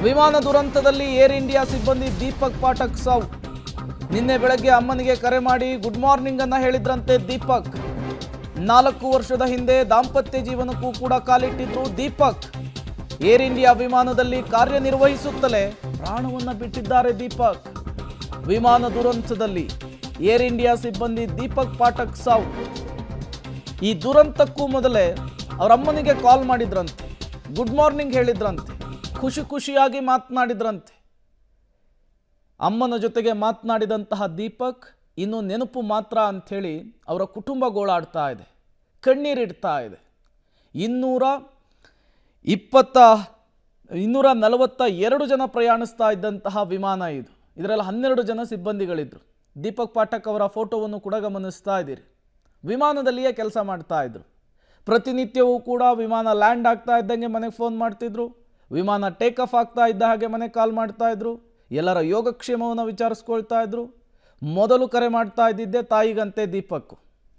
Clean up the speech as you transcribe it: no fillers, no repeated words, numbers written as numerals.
ವಿಮಾನ ದುರಂತದಲ್ಲಿ air India ಸಿಬ್ಬಂದಿ ದೀಪಕ್ ಪಾಠಕ್ ಸಾವು. ನಿನ್ನೆ ಬೆಳಗ್ಗೆ ಅಮ್ಮನಿಗೆ ಕರೆ ಮಾಡಿ ಗುಡ್ ಮಾರ್ನಿಂಗ್ ಅನ್ನ ಹೇಳಿದ್ರಂತೆ ದೀಪಕ್. 4 ವರ್ಷದ ಹಿಂದೆ ದಾಂಪತ್ಯ ಜೀವನಕ್ಕೂ ಕೂಡ ಕಾಲಿಟ್ಟಿದ್ರು ದೀಪಕ್. ಏರ್ ಇಂಡಿಯಾ ವಿಮಾನದಲ್ಲಿ ಕಾರ್ಯನಿರ್ವಹಿಸುತ್ತಲೇ ಪ್ರಾಣವನ್ನ ಬಿಟ್ಟಿದ್ದಾರೆ ದೀಪಕ್. ವಿಮಾನ ದುರಂತದಲ್ಲಿ ಏರ್ ಇಂಡಿಯಾ ಸಿಬ್ಬಂದಿ ದೀಪಕ್ ಪಾಠಕ್ ಸಾವು. ಈ ದುರಂತಕ್ಕೂ ಮೊದಲೇ ಅವರ ಅಮ್ಮನಿಗೆ ಕಾಲ್ ಮಾಡಿದ್ರಂತೆ, ಗುಡ್ ಮಾರ್ನಿಂಗ್ ಹೇಳಿದ್ರಂತೆ, ಖುಷಿಯಾಗಿ ಮಾತನಾಡಿದ್ರಂತೆ. ಅಮ್ಮನ ಜೊತೆಗೆ ಮಾತನಾಡಿದಂತಹ ದೀಪಕ್ ಇನ್ನು ನೆನಪು ಮಾತ್ರ ಅಂಥೇಳಿ ಅವರ ಕುಟುಂಬ ಗೋಳಾಡ್ತಾ ಇದೆ, ಕಣ್ಣೀರಿಡ್ತಾ ಇದೆ. 242 ಜನ ಪ್ರಯಾಣಿಸ್ತಾ ಇದ್ದಂತಹ ವಿಮಾನ ಇದು. ಇದರಲ್ಲಿ 12 ಜನ ಸಿಬ್ಬಂದಿಗಳಿದ್ರು. ದೀಪಕ್ ಪಾಠಕ್ ಅವರ ಫೋಟೋವನ್ನು ಕೂಡ ಗಮನಿಸ್ತಾ ಇದ್ದೀರಿ. ವಿಮಾನದಲ್ಲಿಯೇ ಕೆಲಸ ಮಾಡ್ತಾ ಇದ್ರು. ಪ್ರತಿನಿತ್ಯವೂ ಕೂಡ ವಿಮಾನ ಲ್ಯಾಂಡ್ ಆಗ್ತಾ ಇದ್ದಂಗೆ ಮನೆಗೆ ಫೋನ್ ಮಾಡ್ತಿದ್ರು. ವಿಮಾನ ಟೇಕ್ ಆಫ್ ಆಗ್ತಾ ಇದ್ದ ಹಾಗೆ ಮನೆಗೆ ಕಾಲ್ ಮಾಡ್ತಾ ಇದ್ರು. ಎಲ್ಲರ ಯೋಗಕ್ಷೇಮವನ್ನು ವಿಚಾರಿಸ್ಕೊಳ್ತಾ ಇದ್ರು. ಮೊದಲು ಕರೆ ಮಾಡ್ತಾ ಇದ್ದಿದ್ದೆ ತಾಯಿಗಂತೆ ದೀಪಕ್.